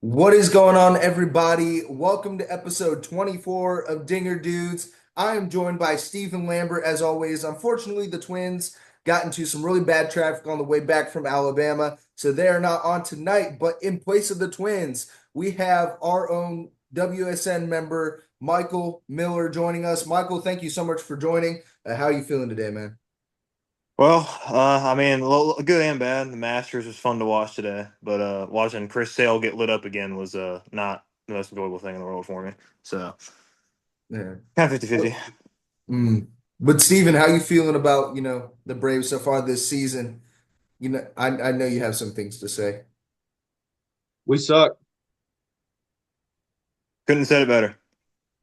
What is going on, everybody? Welcome to episode 24 of Dinger Dudes. I am joined by Stephen Lambert, as always. Unfortunately, the Twins got into some really bad traffic on the way back from Alabama, so they are not on tonight. But in place of the Twins, we have our own WSN member, Michael Miller, joining us. Michael, thank you so much for joining. How are you feeling today, man? A little good and bad. The Masters was fun to watch today, but watching Chris Sale get lit up again was not the most enjoyable thing in the world for me. So Yeah. kind of 50-50. Mm. But Stephen, how you feeling about, the Braves so far this season? I know you have some things to say. We suck. Couldn't have said it better.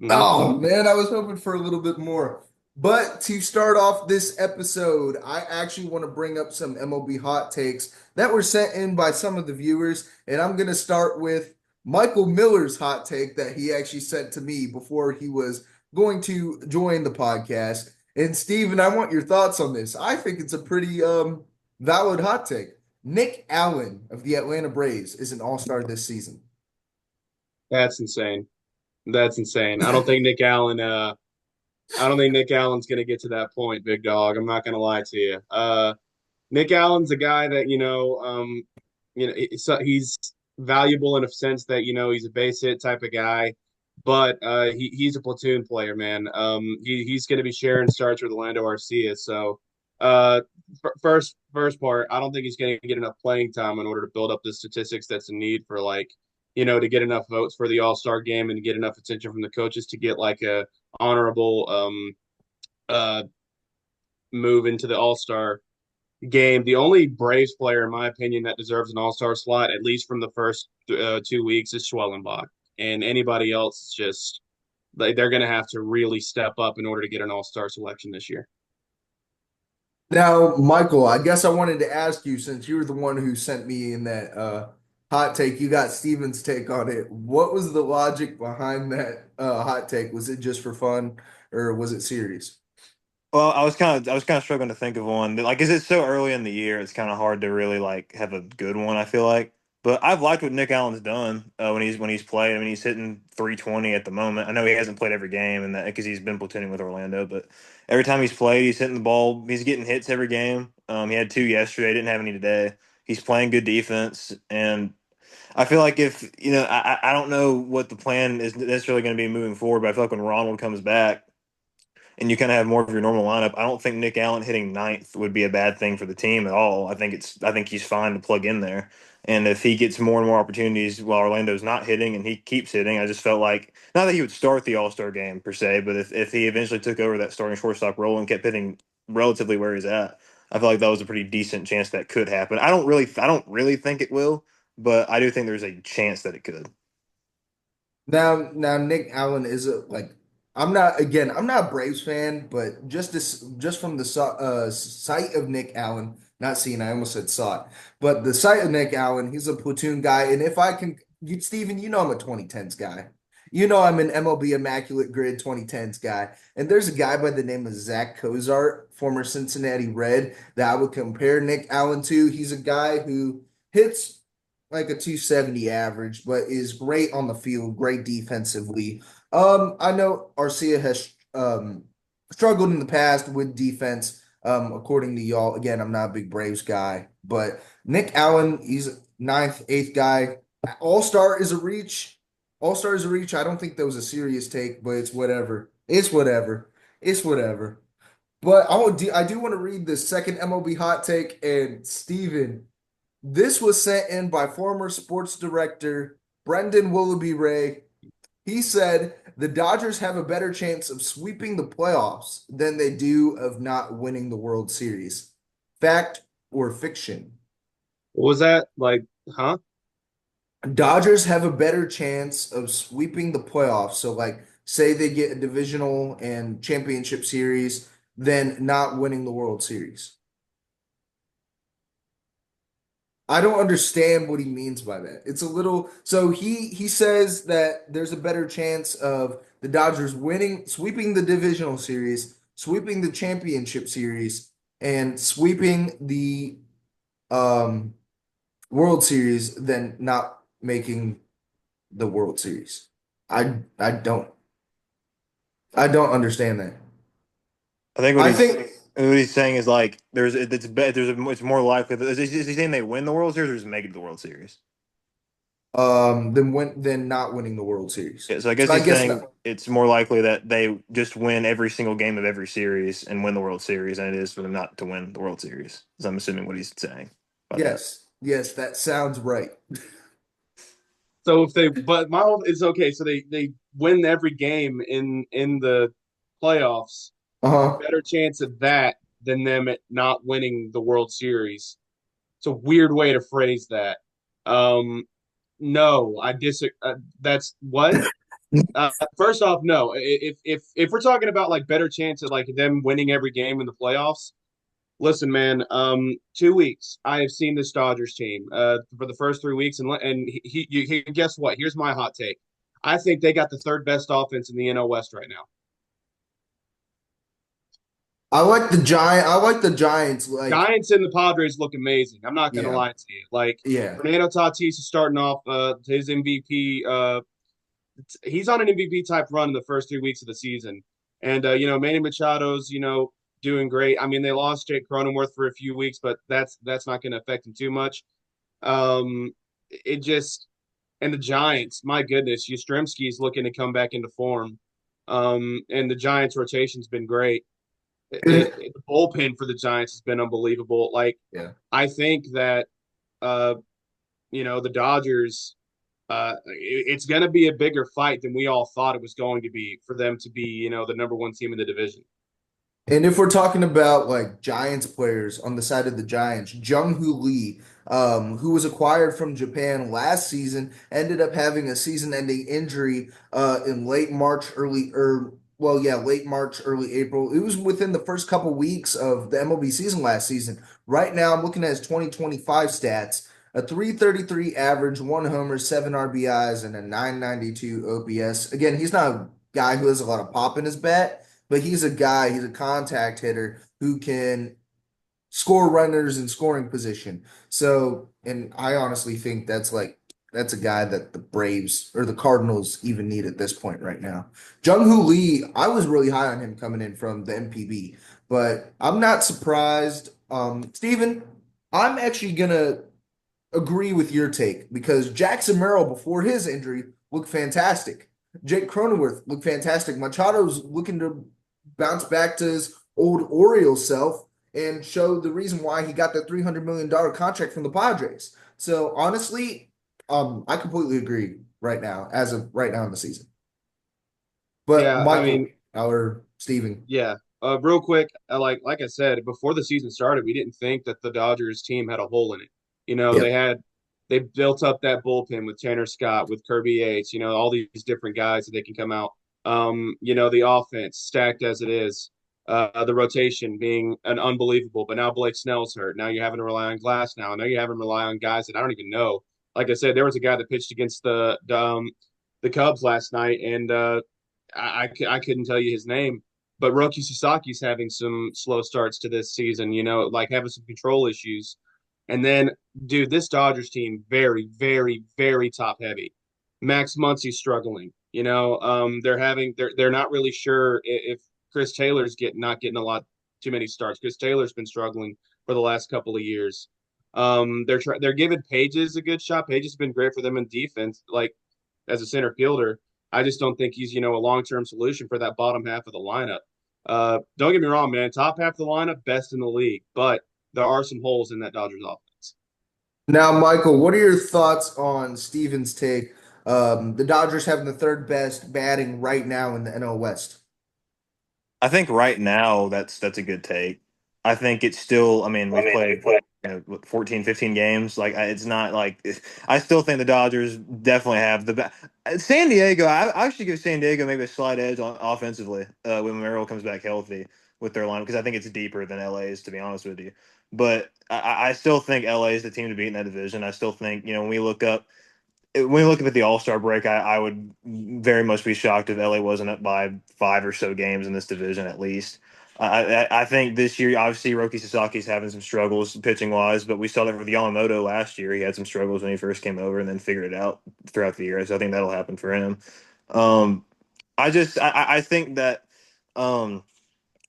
Oh man, I was hoping for a little bit more. But to start off this episode, I actually want to bring up some MLB hot takes that were sent in by some of the viewers, and I'm going to start with Michael Miller's hot take that he actually sent to me before he was going to join the podcast. And Steven, I want your thoughts on this. I think it's a pretty valid hot take. Nick Allen of the Atlanta Braves is an all-star this season. That's insane. That's insane. I don't think Nick Allen. I don't think Nick Allen's going to get to that point, big dog. I'm not going to lie to you. Nick Allen's a guy that he's valuable in a sense that he's a base hit type of guy, but he's a platoon player, man. He's going to be sharing starts with Orlando Arcia. So, uh, first part, I don't think he's going to get enough playing time in order to build up the statistics that's a need for to get enough votes for the All Star game and get enough attention from the coaches to get like a honorable uh move into the All Star game. The only Braves player, in my opinion, that deserves an All Star slot, at least from the first 2 weeks, is Schwellenbach. And anybody else is just they're going to have to really step up in order to get an All Star selection this year. Now, Michael, I guess I wanted to ask you, since you were the one who sent me in that hot take, you got Steven's take on it. What was the logic behind that hot take? Was it just for fun or was it serious? Well, I was kind of struggling to think of one. Like, is it so early in the year? It's kind of hard to really like have a good one. I feel like, but I've liked what Nick Allen's done when he's played. I mean, he's hitting 320 at the moment. I know he hasn't played every game, and that because he's been platooning with Orlando, but every time he's played, he's hitting the ball. He's getting hits every game. He had two yesterday. Didn't have any today. He's playing good defense, and I feel like if I don't know what the plan is necessarily going to be moving forward, but I feel like when Ronald comes back and you kind of have more of your normal lineup, I don't think Nick Allen hitting ninth would be a bad thing for the team at all. I think he's fine to plug in there. And if he gets more and more opportunities while Orlando's not hitting and he keeps hitting, I just felt like not that he would start the All Star game per se, but if he eventually took over that starting shortstop role and kept hitting relatively where he's at, I feel like that was a pretty decent chance that could happen. I don't really think it will, but I do think there's a chance that it could. Now Nick Allen is I'm not a Braves fan, but just from the sight of Nick Allen, not seeing, I almost said saw it, but the sight of Nick Allen, he's a platoon guy, and if I can, Steven, I'm a 2010s guy. I'm an MLB Immaculate Grid 2010s guy, and there's a guy by the name of Zach Cozart, former Cincinnati Red, that I would compare Nick Allen to. He's a guy who hits like a 270 average, but is great on the field, great defensively. I know Arcia has struggled in the past with defense. According to y'all, again, I'm not a big Braves guy, but Nick Allen, he's ninth, eighth guy. All Star is a reach. All Star is a reach. I don't think that was a serious take, but it's whatever. It's whatever. It's whatever. But I do want to read the second MLB hot take, and Steven, this was sent in by former sports director Brendan Willoughby Ray. He said the Dodgers have a better chance of sweeping the playoffs than they do of not winning the World Series. Fact or fiction? What was that like? Huh? Dodgers have a better chance of sweeping the playoffs. So, like, say they get a divisional and championship series than not winning the World Series. I don't understand what he means by that. It's a little so he says that there's a better chance of the Dodgers winning, sweeping the divisional series, sweeping the championship series, and sweeping the um World Series than not making the World Series. I don't understand that. I think I think what he's saying is like it's more likely that is he saying they win the World Series or just make it to the World Series? than not winning the World Series. Yeah, so I guess So I he's guess saying no. it's more likely that they just win every single game of every series and win the World Series than it is for them not to win the World Series. So I'm assuming what he's saying about that. Yes. Yes, that sounds right. So if they, but my whole is okay. So they win every game in the playoffs. Uh-huh. Better chance of that than them at not winning the World Series. It's a weird way to phrase that. Um, no, I disagree. That's what. First off, no. If we're talking about like better chance at like them winning every game in the playoffs, listen, man. 2 weeks I have seen this Dodgers team for the first 3 weeks, and guess what? Here's my hot take. I think they got the third best offense in the NL West right now. I like the Giants like Giants and the Padres look amazing. I'm not gonna yeah. lie to you. Like Yeah. Fernando Tatis is starting off his MVP. He's on an MVP type run in the first 3 weeks of the season, and Manny Machado's doing great. I mean, they lost Jake Cronenworth for a few weeks, but that's not going to affect him too much. It just and the Giants, my goodness, Yastrzemski's looking to come back into form. And the Giants' rotation's been great. The bullpen for the Giants has been unbelievable. Like Yeah. I think that uh, the Dodgers. It's going to be a bigger fight than we all thought it was going to be for them to be, the number one team in the division. And if we're talking about like Giants players on the side of the Giants, Jung-Hoo Lee, who was acquired from Japan last season, ended up having a season-ending injury in late March, late March, early April. It was within the first couple weeks of the MLB season last season. Right now, I'm looking at his 2025 stats: a 333 average, one homer, seven RBIs, and a 992 OPS. Again, he's not a guy who has a lot of pop in his bat, but he's a contact hitter who can score runners in scoring position. So, and I honestly think that's a guy that the Braves or the Cardinals even need at this point right now. Jung-Hoo Lee, I was really high on him coming in from the MPB, but I'm not surprised. Steven, I'm actually gonna agree with your take because Jackson Merrill before his injury looked fantastic. Jake Cronenworth looked fantastic. Machado's looking to bounce back to his old Orioles self and show the reason why he got that $300 million contract from the Padres. So honestly, I completely agree right now, as of right now in the season. But Yeah, I Michael mean, or Steven, yeah. Real quick, like I said before the season started, we didn't think that the Dodgers team had a hole in it. yep. They built up that bullpen with Tanner Scott, with Kirby Yates, all these different guys that they can come out. The offense stacked as it is, the rotation being an unbelievable. But now Blake Snell's hurt. Now you're having to rely on Glass. Now you're having to rely on guys that I don't even know. Like I said, there was a guy that pitched against the Cubs last night, and I couldn't tell you his name. But Roki Sasaki's having some slow starts to this season, like having some control issues. And then, dude, this Dodgers team very, very, very top heavy. Max Muncy's struggling. They're not really sure if Chris Taylor's not getting a lot too many starts. Chris Taylor's been struggling for the last couple of years. They're giving Pages a good shot. Pages has been great for them in defense, like as a center fielder. I just don't think he's a long term solution for that bottom half of the lineup. Don't get me wrong, man. Top half of the lineup, best in the league, but there are some holes in that Dodgers offense. Now, Michael, what are your thoughts on Steven's take? The Dodgers having the third best batting right now in the NL West. I think right now that's a good take. I think it's still, I mean, we've played 14, 15 games. Like it's not like I still think the Dodgers definitely have the best. San Diego, I actually give San Diego maybe a slight edge on offensively when Merrill comes back healthy with their line because I think it's deeper than LA's, to be honest with you. But I still think LA is the team to beat in that division. I still think, when we look up when we look at the All Star break, I would very much be shocked if LA wasn't up by five or so games in this division at least. I think this year, obviously, Roki Sasaki's having some struggles pitching wise, but we saw that with Yamamoto last year. He had some struggles when he first came over and then figured it out throughout the year. So I think that'll happen for him. Um, I think that um,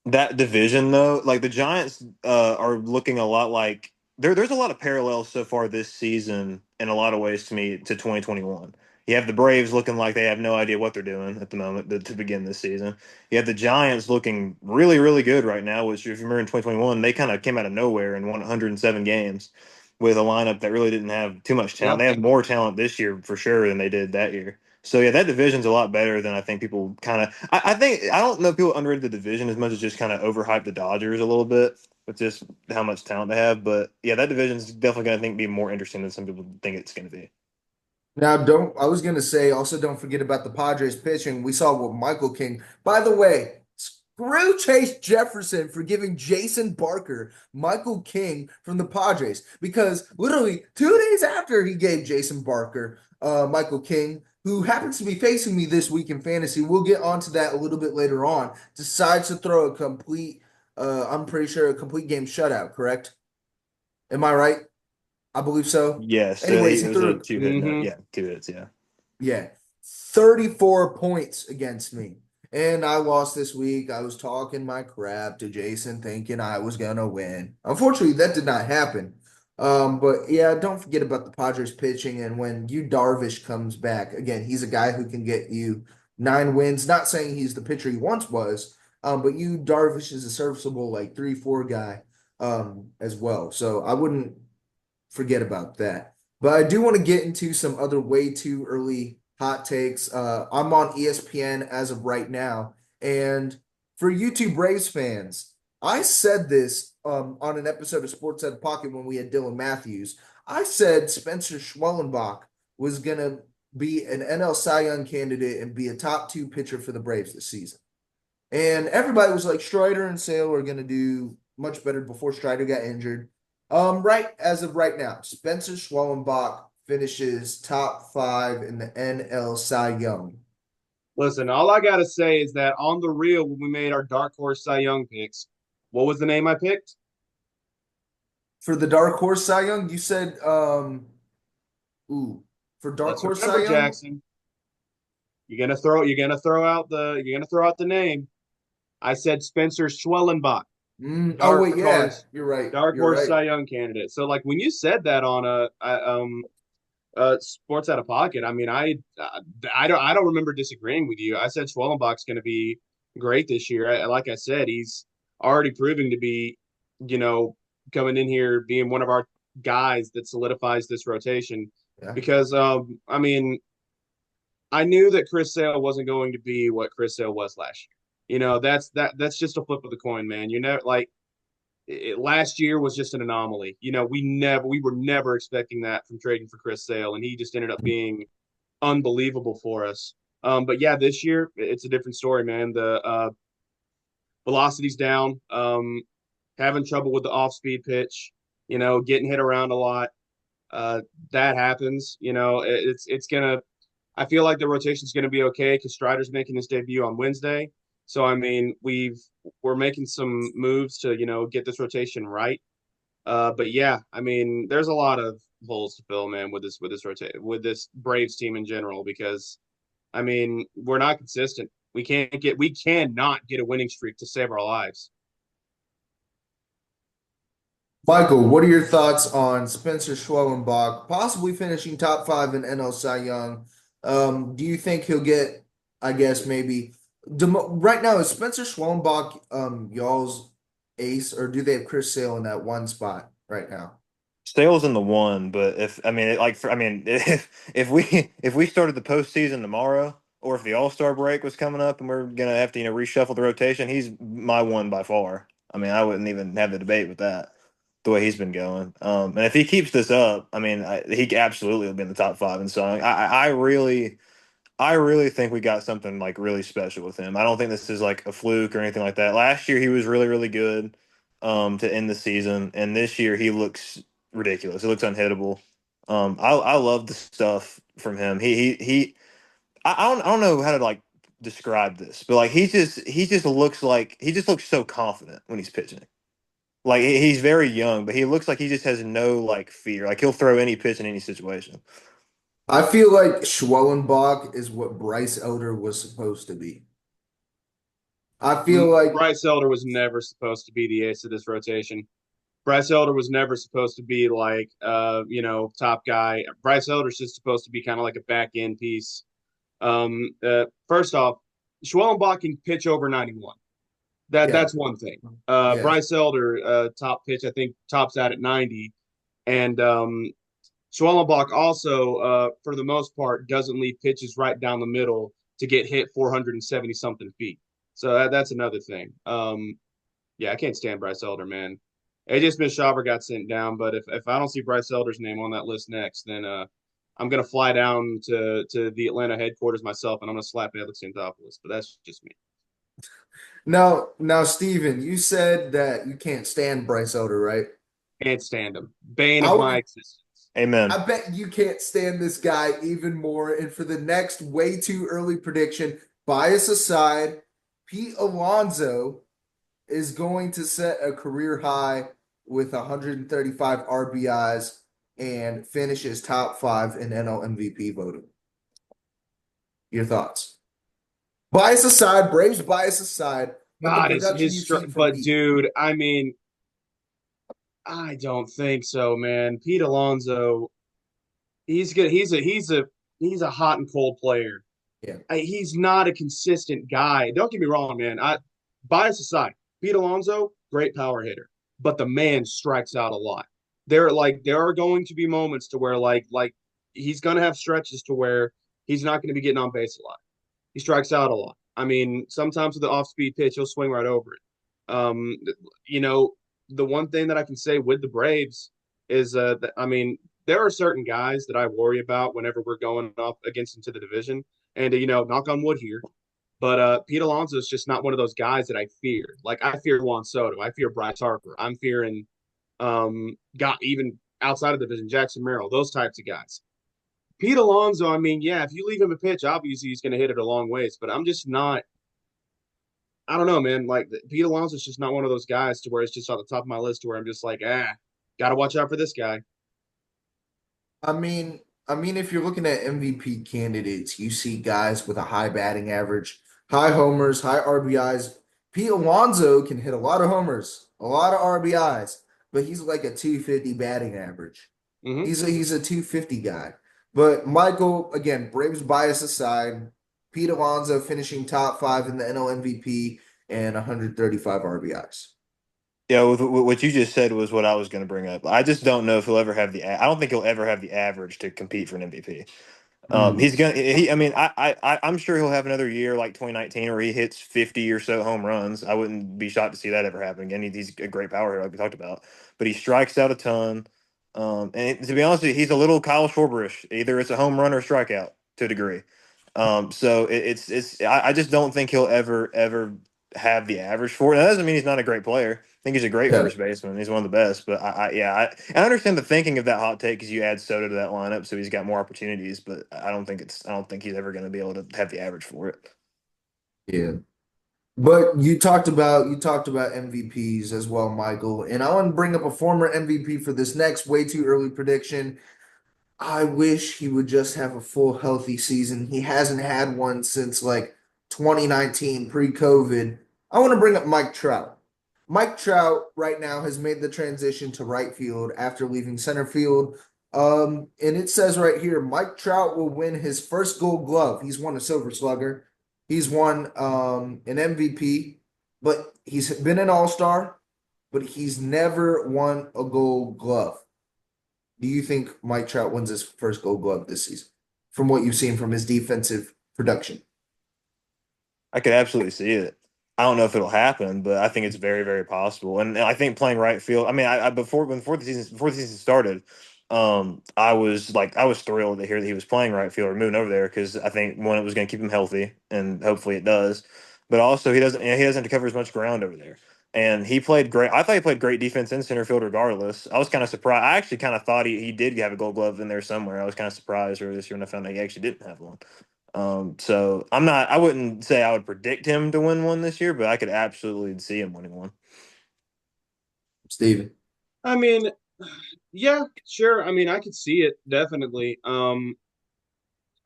that division though, like the Giants are looking a lot like there's a lot of parallels so far this season in a lot of ways to me to 2021. You have the Braves looking like they have no idea what they're doing at the moment to begin this season. You have the Giants looking really, really good right now, which if you remember in 2021, they kind of came out of nowhere and won 107 games with a lineup that really didn't have too much talent. Yep. They have more talent this year for sure than they did that year. So yeah, that division's a lot better than I think people kind of. I think I don't know if people underrated the division as much as just kind of overhyped the Dodgers a little bit with just how much talent they have. But yeah, that division's definitely going to think be more interesting than some people think it's going to be. Now, don't I was gonna say also don't forget about the Padres pitching. We saw what Michael King. By the way, screw Chase Jefferson for giving Jason Barker Michael King from the Padres because literally 2 days after he gave Jason Barker Michael King, who happens to be facing me this week in fantasy, we'll get onto that a little bit later on, decides to throw a complete I'm pretty sure a complete game shutout, correct? Am I right? I believe so. Yes, Anyways, he it was a threw two hit note. Hmm. Yeah, 2 hits. Yeah. yeah, 34 points against me. And I lost this week. I was talking my crap to Jason, thinking I was gonna win. Unfortunately, that did not happen. But yeah, don't forget about the Padres pitching. And when you Darvish comes back, again, he's a guy who can get you 9 wins. Not saying he's the pitcher he once was, but you Darvish is a serviceable like 3-4 guy as well. So I wouldn't forget about that. But I do want to get into some other way too early hot takes. I'm on ESPN as of right now. And for YouTube Braves fans, I said this on an episode of Sports Out of Pocket when we had Dylan Matthews. I said Spencer Schwellenbach was going to be an NL Cy Young candidate and be a top two pitcher for the Braves this season. And everybody was like, Strider and Sale are going to do much better before Strider got injured. Right as of right now, Spencer Schwellenbach finishes top five in the NL Cy Young. Listen, all I gotta say is that on the real, when we made our dark horse Cy Young picks, what was the name I picked? For the Dark Horse Cy Young, you said, ooh, for Dark Let's Horse Cy remember, Young? Jackson. You're gonna throw out the name. I said Spencer Schwellenbach, Oh, dark wait, yeah, horse, you're right. dark You're horse right. Cy Young candidate. So like when you said that on Sports Out of Pocket, I mean I don't remember disagreeing with you. I said Schwellenbach's going to be great this year. Like I said, he's already proving to be, you know, coming in here being one of our guys that solidifies this rotation. Yeah. Because I mean, I knew that Chris Sale wasn't going to be what Chris Sale was last year. You know, that's just a flip of the coin, man. You know, like last year was just an anomaly. You know, we were never expecting that from trading for Chris Sale, and he just ended up being unbelievable for us. But yeah, this year it's a different story, man. The velocity's down, having trouble with the off-speed pitch. You know, getting hit around a lot. That happens. You know, it's gonna. I feel like the rotation's gonna be okay because Strider's making his debut on Wednesday. So I mean, we're making some moves to get this rotation right. But yeah, I mean, there's a lot of holes to fill, man, with this Braves team in general because I mean, we're not consistent. We cannot get a winning streak to save our lives. Michael, what are your thoughts on Spencer Schwellenbach possibly finishing top five in NL Cy Young? Do you think he'll get, I guess, maybe right now is Spencer Schwellenbach y'all's ace, or do they have Chris Sale in that one spot right now? Sale's in the one, but if I mean, I mean, if we started the postseason tomorrow, or if the All Star break was coming up and we're gonna have to reshuffle the rotation, he's my one by far. I mean, I wouldn't even have the debate with that. The way he's been going, and if he keeps this up, I mean, he absolutely will be in the top five in song. I really think we got something like really special with him. I don't think this is like a fluke or anything like that. Last year he was really, really good to end the season, and this year he looks ridiculous. He looks unhittable. I love the stuff from him. I don't know how to like describe this, but like he just looks so confident when he's pitching. Like he's very young, but he looks like he just has no like fear. Like he'll throw any pitch in any situation. I feel like Schwellenbach is what Bryce Elder was supposed to be. I feel like, Bryce Elder was never supposed to be the ace of this rotation. Bryce Elder was never supposed to be like top guy. Bryce Elder's just supposed to be kind of like a back end piece. First off, Schwellenbach can pitch over 91. yeah, That's one thing. yeah. Bryce Elder, top pitch, I think tops out at 90, and Schwellenbach also, for the most part, doesn't leave pitches right down the middle to get hit 470 something feet. So that's another thing. Yeah, I can't stand Bryce Elder, man. AJ Smith-Shawver got sent down, but if I don't see Bryce Elder's name on that list next, then I'm gonna fly down to the Atlanta headquarters myself, and I'm gonna slap Alex Anthopoulos. But that's just me. Now, Steven, you said that you can't stand Bryce Elder, right? Can't stand him. Bane I of my would, existence. Amen. I bet you can't stand this guy even more. And for the next way too early prediction, bias aside, Pete Alonso is going to set a career high with 135 RBIs and finishes top five in NL MVP voting. Your thoughts? Bias aside, Braves bias aside, but the God, production you've seen from but Pete. dude, I mean, I don't think so, man. Pete Alonso, he's good. He's a hot and cold player. Yeah. He's not a consistent guy. Don't get me wrong, man. Bias aside, Pete Alonso, great power hitter, but the man strikes out a lot. There are going to be moments to where he's going to have stretches to where he's not going to be getting on base a lot. He strikes out a lot. I mean, sometimes with the off speed pitch, he'll swing right over it. You know, the one thing that I can say with the Braves is that, I mean, there are certain guys that I worry about whenever we're going up against into the division. And, knock on wood here. But Pete Alonso is just not one of those guys that I fear. Like, I fear Juan Soto. I fear Bryce Harper. I'm fearing, got even outside of the division, Jackson Merrill, those types of guys. Pete Alonso, I mean, yeah, if you leave him a pitch, obviously he's going to hit it a long ways. But I'm just not. I don't know, man. Like Pete Alonso is just not one of those guys to where it's just on the top of my list to where I'm just like, got to watch out for this guy. I mean, if you're looking at MVP candidates, you see guys with a high batting average, high homers, high RBIs. Pete Alonso can hit a lot of homers, a lot of RBIs, but he's like a 250 batting average. Hmm. He's a 250 guy. But Michael, again, Braves bias aside, Pete Alonso finishing top five in the NL MVP and 135 RBIs. Yeah, with what you just said was what I was going to bring up. I just don't know if he'll ever have I don't think he'll ever have the average to compete for an MVP. Mm. He's gonna. I mean, I'm sure he'll have another year like 2019 where he hits 50 or so home runs. I wouldn't be shocked to see that ever happen again. He's a great power hitter, like we talked about, but he strikes out a ton. To be honest with you, he's a little Kyle Schwarberish. Either it's a home run or a strikeout to a degree. So it's. I just don't think he'll ever have the average for it. That doesn't mean he's not a great player. I think he's a great Yeah. first baseman. He's one of the best. But I understand the thinking of that hot take because you add Soto to that lineup, so he's got more opportunities. But I don't think he's ever going to be able to have the average for it. Yeah. But you talked about MVPs as well, Michael. And I want to bring up a former MVP for this next way too early prediction. I wish he would just have a full healthy season. He hasn't had one since like 2019, pre-COVID. I want to bring up Mike Trout. Mike Trout right now has made the transition to right field after leaving center field. And it says right here, Mike Trout will win his first Gold Glove. He's won a Silver Slugger. He's won an MVP, but he's been an All-Star, but he's never won a Gold Glove. Do you think Mike Trout wins his first Gold Glove this season from what you've seen from his defensive production? I could absolutely see it. I don't know if it'll happen, but I think it's very, very possible. And I think playing right field. I mean, I before the season started, I was thrilled to hear that he was playing right field or moving over there because I think one, it was going to keep him healthy, and hopefully it does. But also he doesn't have to cover as much ground over there. And he played great. I thought he played great defense in center field regardless. I was kind of surprised. I actually kind of thought he did have a Gold Glove in there somewhere. I was kind of surprised earlier this year when I found out he actually didn't have one. So I wouldn't say I would predict him to win one this year, but I could absolutely see him winning one. Steven. I mean, yeah, sure. I mean, I could see it definitely.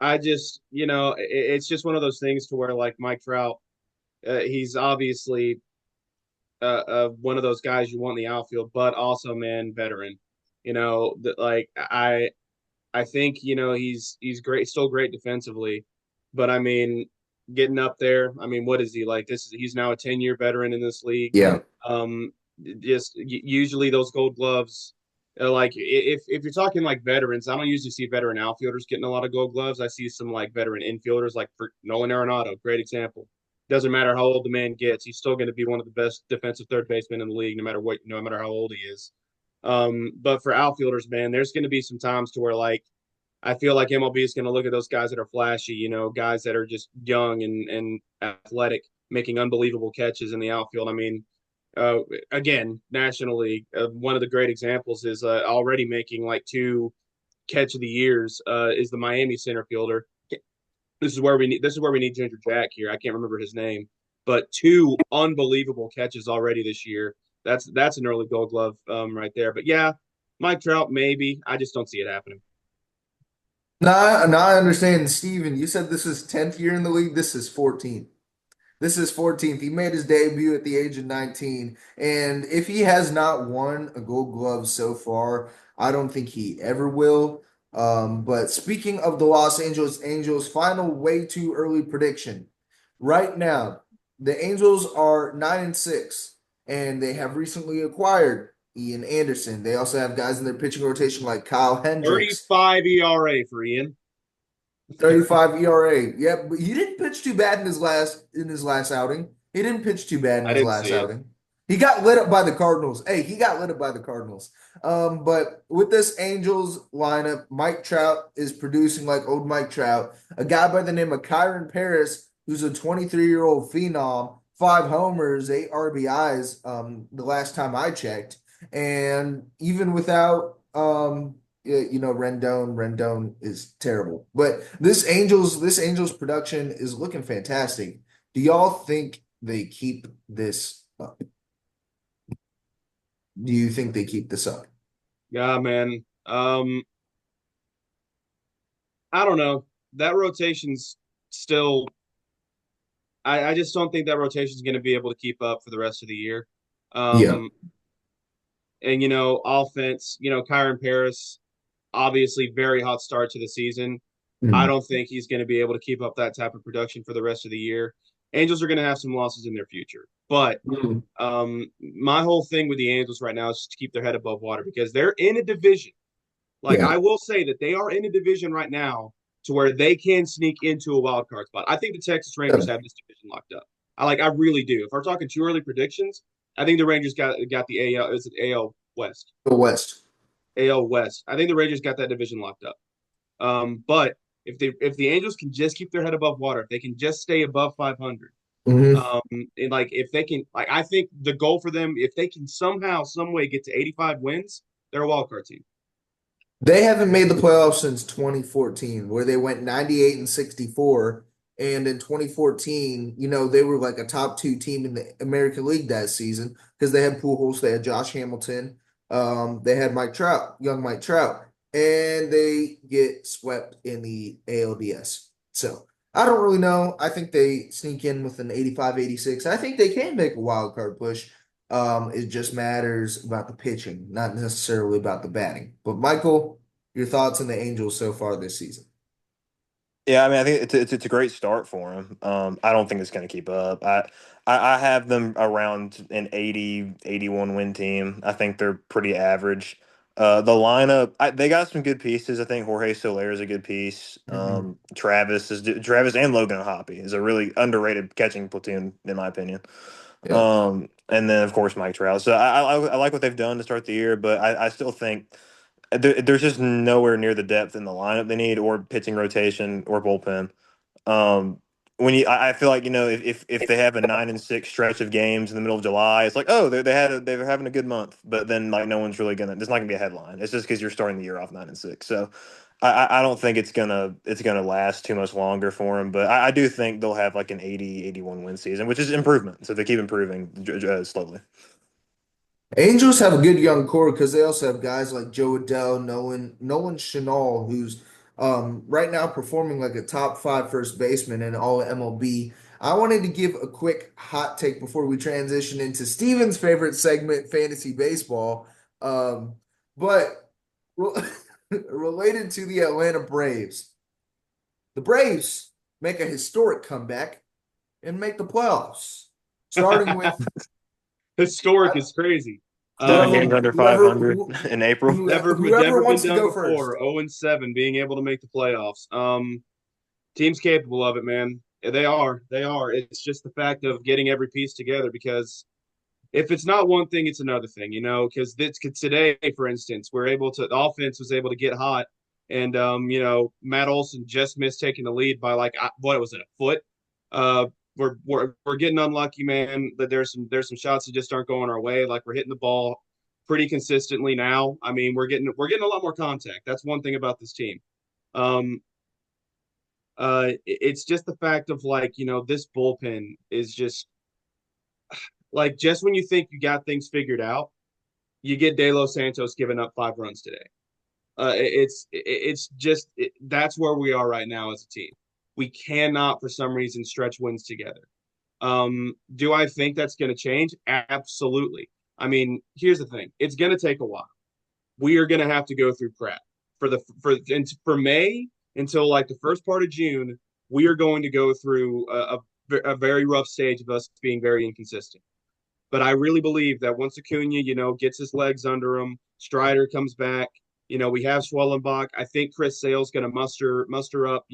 I just, it's just one of those things to where like Mike Trout, he's obviously one of those guys you want in the outfield, but also, man, veteran. Like I think he's great, still great defensively, but I mean, getting up there. I mean, what is he like? He's now a 10-year veteran in this league. Yeah. Um, usually those Gold Gloves, like if you're talking like veterans, I don't usually see veteran outfielders getting a lot of Gold Gloves. I see some like veteran infielders, like for Nolan Arenado, great example. Doesn't matter how old the man gets, he's still going to be one of the best defensive third basemen in the league, no matter how old he is. But for outfielders, man, there's going to be some times to where like I feel like MLB is going to look at those guys that are flashy, guys that are just young and athletic, making unbelievable catches in the outfield. I mean, uh, again, National League, one of the great examples is already making like two catch of the years is the Miami center fielder. This is where we need Ginger Jack here. I can't remember his name, but two unbelievable catches already this year. That's an early Gold Glove right there. But yeah, Mike Trout maybe. I just don't see it happening. Now I understand, Steven. You said this is 10th year in the league. This is 14th. This is 14th. He made his debut at the age of 19. And if he has not won a Gold Glove so far, I don't think he ever will. But speaking of the Los Angeles Angels, final way too early prediction. Right now, the Angels are 9-6, and they have recently acquired Ian Anderson. They also have guys in their pitching rotation like Kyle Hendricks. 35 ERA for Ian. 35 ERA. Yep, but he didn't pitch too bad in his last outing. He didn't pitch too bad in I his didn't last see it. outing. He got lit up by the Cardinals. Hey, he got lit up by the Cardinals. But with this Angels lineup, Mike Trout is producing like old Mike Trout. A guy by the name of Kyron Paris, who's a 23-year-old phenom, 5 homers, 8 RBIs. The last time I checked, and even without Rendon is terrible. But this Angels production is looking fantastic. Do y'all think they keep this up? Do you think they keep this up? Yeah, man. I don't know. That rotation's still. I just don't think that rotation's going to be able to keep up for the rest of the year. Yeah. Um, and offense. Kyron Paris, obviously very hot start to the season. I Mhm. don't think he's going to be able to keep up that type of production for the rest of the year. Angels are going to have some losses in their future, but Mhm. my whole thing with the Angels right now is just to keep their head above water because they're in a division. Like Yeah. I will say that they are in a division right now to where they can sneak into a wild card spot. I think the Texas Rangers Yeah. have this division locked up. I really do. If we're talking too early predictions, I think the Rangers got the AL. Is it AL West? The West. AL West. I think the Rangers got that division locked up. But if the Angels can just keep their head above water, if they can just stay above 500, Hmm. and like if they can, like I think the goal for them, if they can somehow, some way get to 85 wins, they're a wild card team. They haven't made the playoffs since 2014, where they went 98 and 64. And in 2014, they were like a top two team in the American League that season because they had Pujols, they had Josh Hamilton, they had Mike Trout, young Mike Trout, and they get swept in the ALDS. So I don't really know. I think they sneak in with an 85, 86. I think they can make a wild card push. It just matters about the pitching, not necessarily about the batting. But Michael, your thoughts on the Angels so far this season? Yeah, I mean, I think it's a great start for him. I don't think it's going to keep up. I have them around an 80, 81 win team. I think they're pretty average. The lineup, they got some good pieces. I think Jorge Soler is a good piece. Mhm. Travis and Logan Hoppy is a really underrated catching platoon, in my opinion. Yeah. And then of course Mike Trout. So I like what they've done to start the year, but I still think there's just nowhere near the depth in the lineup they need, or pitching rotation, or bullpen. Um, I feel like if they have a 9-6 stretch of games in the middle of July, it's like, oh, they're having a good month, but then like no one's really gonna. There's not gonna be a headline. It's just because you're starting the year off 9-6. So I don't think it's gonna last too much longer for them. But I do think they'll have like an 80, 81 win season, which is improvement. So they keep improving slowly. Angels have a good young core because they also have guys like Joe Adell, Nolan Chanel, who's right now performing like a top five first baseman in all MLB. I wanted to give a quick hot take before we transition into Steven's favorite segment, fantasy baseball. Um, but related to the Atlanta Braves, the Braves make a historic comeback and make the playoffs, starting with Historic is crazy. 7 games Um, under whoever 500 in April. whoever never been wants to done go first. before. 0-7, being able to make the playoffs. Team's capable of it, man. They are. They are. It's just the fact of getting every piece together because if it's not one thing, it's another thing, you know. Because today, for instance, the offense was able to get hot, and Matt Olson just missed taking the lead by like what was it, a foot? Uh, we're getting unlucky, man. That there's some shots that just aren't going our way. Like we're hitting the ball pretty consistently now. I mean, we're getting a lot more contact. That's one thing about this team. Um, it's just the fact of like this bullpen is just like just when you think you got things figured out, you get De Los Santos giving up 5 runs today. It's just that's where we are right now as a team. We cannot for some reason stretch wins together. Do I think that's going to change? Absolutely. I mean, here's the thing: it's going to take a while. We are going to have to go through crap for May until like the first part of June. We are going to go through a very rough stage of us being very inconsistent. But I really believe that once Acuna, gets his legs under him, Strider comes back, we have Schwellenbach. I think Chris Sale's going to muster up,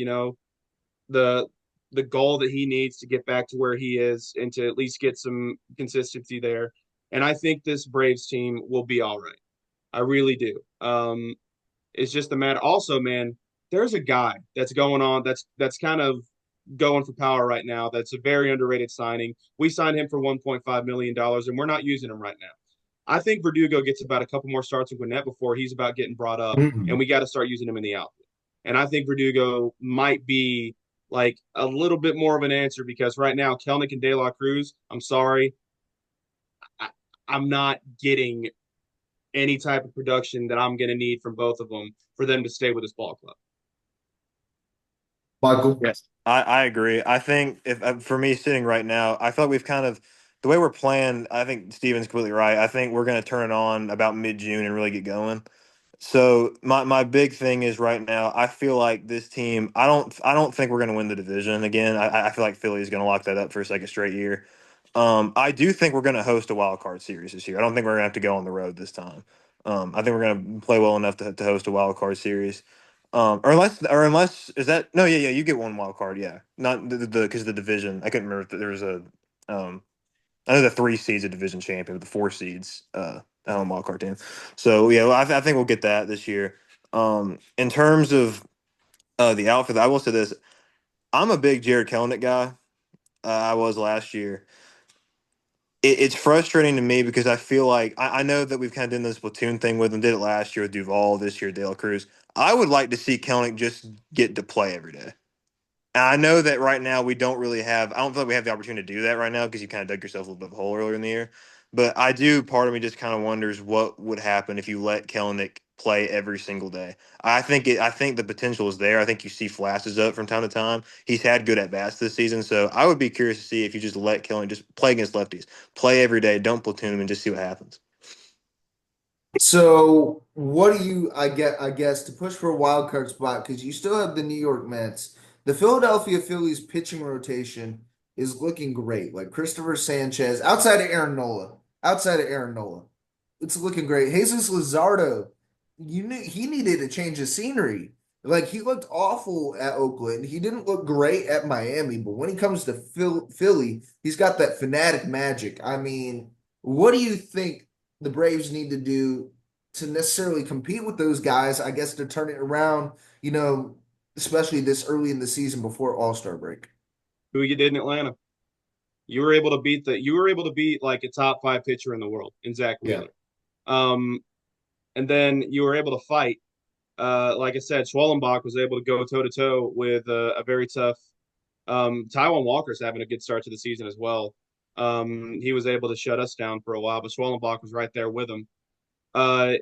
the the goal that he needs to get back to where he is and to at least get some consistency there. And I think this Braves team will be all right. I really do. It's just a matter. Also, man, there's a guy that's going on. That's kind of going for power right now. That's a very underrated signing. We signed him for $1.5 million, and we're not using him right now. I think Verdugo gets about a couple more starts with Gwinnett before he's about getting brought up, and Mm. we got to start using him in the outfield. And I think Verdugo might be like a little bit more of an answer because right now Kelnick and De La Cruz, I'm sorry, I, I'm not getting any type of production that I'm going to need from both of them for them to stay with this ball club. Michael. Yes, I agree. I think if for me sitting right now, I feel like we've kind of the way we're playing. I think Steven's completely right. I think we're going to turn it on about mid June and really get going. So my big thing is right now. I feel like this team. I don't think we're going to win the division again. I feel like Philly is going to lock that up for a second straight year. I do think we're going to host a wild card series this year. I don't think we're going to have to go on the road this time. I think we're going to play well enough to host a wild card series. Or unless is that no, yeah, you get one wild card, yeah, not the because the division. I couldn't remember if there was a um. I know the 3 seeds a division champion, but the 4 seeds wild card team. So yeah, well, I think we'll get that this year. In terms of the outfit, I will say this: I'm a big Jared Kelenic guy. I was last year. It's frustrating to me because I feel like I know that we've kind of done this platoon thing with him. Did it last year with Duvall, this year Dale Cruz. I would like to see Kelnick just get to play every day. And I know that right now we don't really have. I don't feel like we have the opportunity to do that right now because you kind of dug yourself a little bit of a hole earlier in the year. But I do. Part of me just kind of wonders what would happen if you let Kelnick play every single day. I think the potential is there. I think you see flashes up from time to time. He's had good at bats this season, so I would be curious to see if you just let Kelnick just play against lefties, play every day, don't platoon him, and just see what happens. So, what do you, I guess, to push for a wild card spot, because you still have the New York Mets. The Philadelphia Phillies pitching rotation is looking great. Like Christopher Sanchez, outside of Aaron Nola, it's looking great. Jesus Luzardo, you knew he needed a change of scenery. Like he looked awful at Oakland. He didn't look great at Miami, but when he comes to Philly, he's got that fanatic magic. I mean, what do you think the Braves need to do to necessarily compete with those guys, I guess, to turn it around, especially this early in the season before All-Star break? Who you did in Atlanta? You were able to beat like a top 5 pitcher in the world in Zach Yeah. Wheeler. Um, and then you were able to fight. Like I said, Schwellenbach was able to go toe to toe with a very tough. Taiwan Walker's having a good start to the season as well. He was able to shut us down for a while, but Schwellenbach was right there with him. Uh,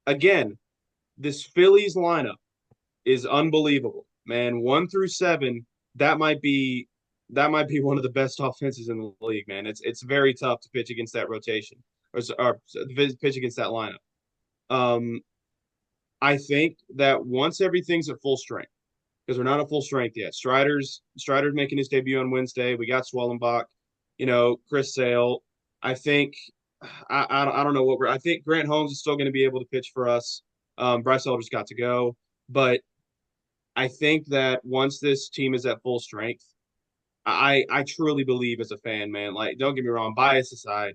Again, this Phillies lineup is unbelievable, man. 1 through 7, that might be one of the best offenses in the league, man. It's very tough to pitch against that rotation or pitch against that lineup. Um, I think that once everything's at full strength, because we're not at full strength yet. Strider's making his debut on Wednesday. We got Swellenbach, Chris Sale. I think I don't know what I think Grant Holmes is still going to be able to pitch for us. Bryce Elder's got to go, but I think that once this team is at full strength, I truly believe as a fan, man. Like, don't get me wrong, bias aside,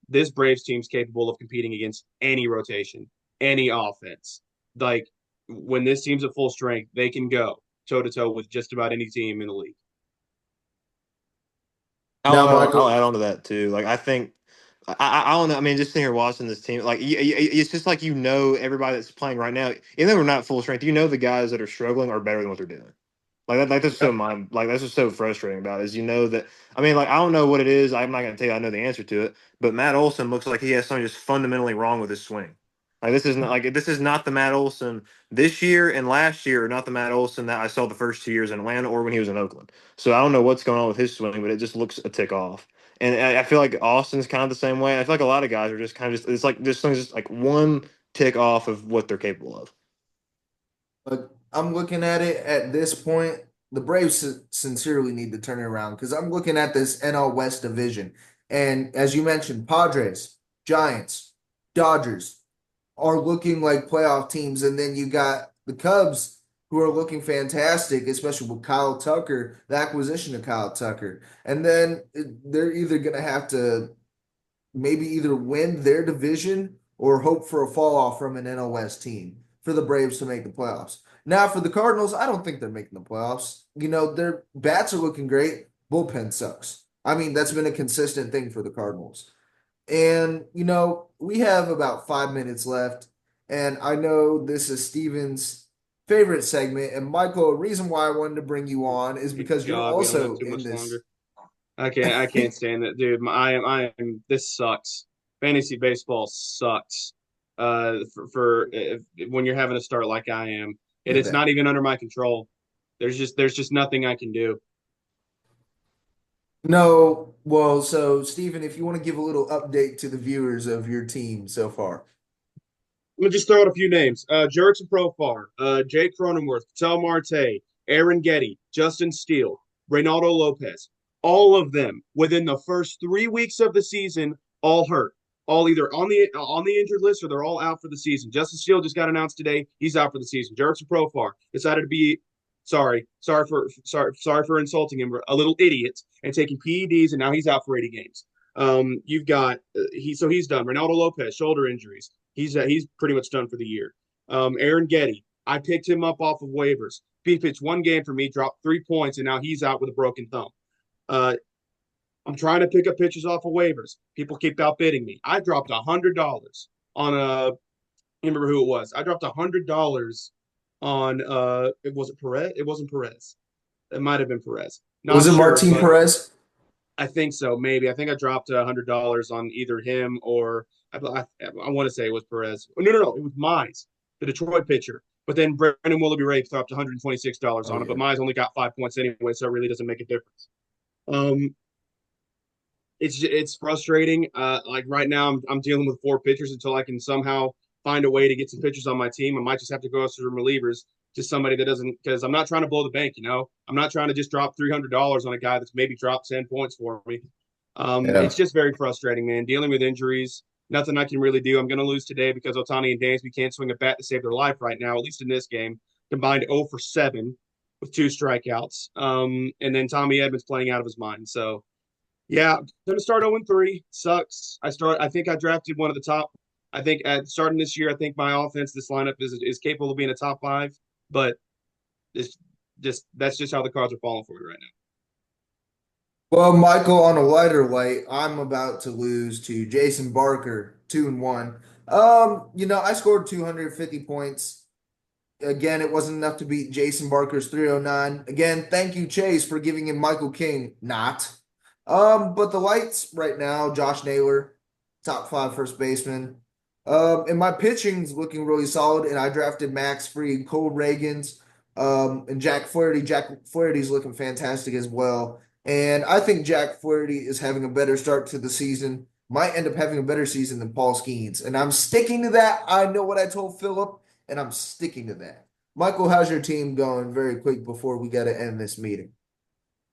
this Braves team's capable of competing against any rotation, any offense. Like when this team's at full strength, they can go toe to toe with just about any team in the league. Now, I'll Michael, add on to that too. Like I think I don't know. I mean, just sitting here watching this team, like it's just like everybody that's playing right now. Even though we're not full strength, the guys that are struggling are better than what they're doing. Like that, that's just so frustrating about it, is that I mean, like I don't know what it is. I'm not gonna tell you I know the answer to it, but Matt Olson looks like he has something just fundamentally wrong with his swing. This is not the Matt Olson this year and last year, or not the Matt Olson that I saw the first 2 years in Atlanta or when he was in Oakland. So I don't know what's going on with his swing, but it just looks a tick off. And I feel like Austin's kind of the same way. I feel like a lot of guys are just kind of it's like this thing's just like one tick off of what they're capable of. but I'm looking at it at this point. The Braves sincerely need to turn it around because I'm looking at this NL West division. And as you mentioned, Padres, Giants, Dodgers are looking like playoff teams. And then you got the Cubs who are looking fantastic, especially with Kyle Tucker, the acquisition of Kyle Tucker. And then they're either going to have to maybe either win their division or hope for a fall off from an NL West team for the Braves to make the playoffs. Now, for the Cardinals, I don't think they're making the playoffs. Their bats are looking great. Bullpen sucks. I mean, that's been a consistent thing for the Cardinals. And, we have about 5 minutes left. And I know this is Steven's favorite segment. And Michael, a reason why I wanted to bring you on is because you're God, we don't have also too in much this. longer. I can't stand that, dude. This sucks. Fantasy baseball sucks. When you're having to start like I am, and Get it's not that. even under my control. There's just nothing I can do. No, well, so Stephen, if you want to give a little update to the viewers of your team so far. Let me just throw out a few names. Jurickson Profar, Jake Cronenworth, Tel Marte, Aaron Getty, Justin Steele, Reynaldo Lopez. All of them within the first 3 weeks of the season, all hurt. All either on the injured list or they're all out for the season. Justin Steele just got announced today; he's out for the season. Jurickson Profar decided to be sorry for insulting him, a little idiot, and taking PEDs, and now he's out for 80 games. You've got he's done. Reynaldo Lopez, shoulder injuries. He's pretty much done for the year. Aaron Getty, I picked him up off of waivers. He pitched 1 game for me, dropped 3 points, and now he's out with a broken thumb. Uh, I'm trying to pick up pitchers off of waivers. People keep outbidding me. I dropped $100 on a. I remember who it was. I dropped $100 on. It was it Perez. It wasn't Perez. It might have been Perez. Was Not it sure, Martin but Perez? I think so. Maybe I think I dropped $100 on either him or I want to say it was Perez. No. It was Mize, the Detroit pitcher. But then Brandon Willoughby Ray dropped $126 Oh on it. But yeah. Mize only got 5 points anyway, so it really doesn't make a difference. Um, it's frustrating. Like right now, I'm dealing with 4 pitchers until I can somehow find a way to get some pitchers on my team. I might just have to go after some relievers, just somebody that doesn't, because I'm not trying to blow the bank. I'm not trying to just drop $300 on a guy that's maybe dropped 10 points for me. Yeah. It's just very frustrating, man. Dealing with injuries, nothing I can really do. I'm going to lose today because Otani and Dansby can't swing a bat to save their life right now, at least in this game. Combined 0 for 7 with 2 strikeouts. And then Tommy Edmonds playing out of his mind. So yeah, gonna start 0-3. Sucks. I think I drafted one of the top. I think at starting this year, I think my offense, this lineup is capable of being a top 5, but it's just that's just how the cards are falling for me right now. Well, Michael, on a lighter light, I'm about to lose to Jason Barker, 2-1. I scored 250 points. Again, it wasn't enough to beat Jason Barker's 309. Again, thank you, Chase, for giving him Michael King. Not. But the lights right now, Josh Naylor, top 5 first baseman. And my pitching's looking really solid, and I drafted Max Fried, Cole Reagans, And Jack Flaherty's looking fantastic as well. And I think Jack Flaherty is having a better start to the season. Might end up having a better season than Paul Skeens. And I'm sticking to that. I know what I told Philip, and I'm sticking to that. Michael, how's your team going very quick before we got to end this meeting?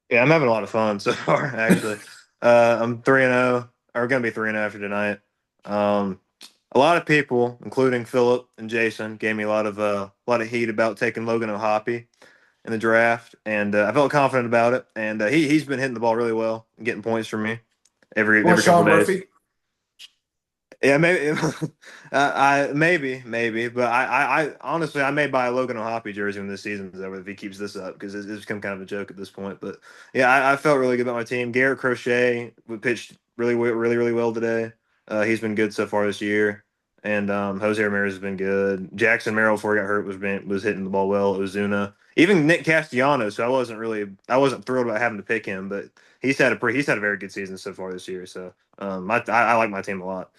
Yeah, I'm having a lot of fun so far, actually. I'm 3-0, or going to be 3-0 after tonight. Um, a lot of people, including Philip and Jason, gave me a lot of heat about taking Logan O'Hoppe in the draft, and I felt confident about it. And he's been hitting the ball really well and getting points for me Or every couple Sean of days. Murphy? Yeah, maybe. maybe, but I honestly I may buy a Logan O'Hoppe jersey when this season's over if he keeps this up because it's become kind of a joke at this point. But yeah, I felt really good about my team. Garrett Crochet pitched really well today. He's been good so far this year, and Jose Ramirez has been good. Jackson Merrill before he got hurt was hitting the ball well. Ozuna, even Nick Castellanos. So I wasn't thrilled about having to pick him, but he's had a very good season so far this year. So I like my team a lot.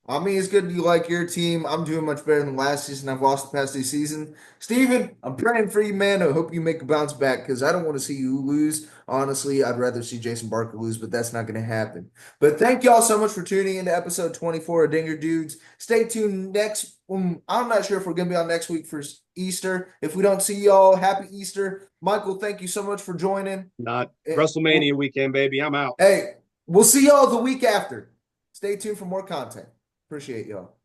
I mean, it's good you like your team. I'm doing much better than last season. I've lost the past two seasons. Steven, I'm praying for you, man. I hope you make a bounce back because I don't want to see you lose. Honestly, I'd rather see Jason Barker lose, but that's not going to happen. But thank y'all so much for tuning into episode 24 of Dinger Dudes. Stay tuned next. I'm not sure if we're going to be on next week for Easter. If we don't see y'all, happy Easter. Michael, thank you so much for joining. Not Eh, WrestleMania weekend, baby. I'm out. Hey, we'll see y'all the week after. Stay tuned for more content. Appreciate y'all.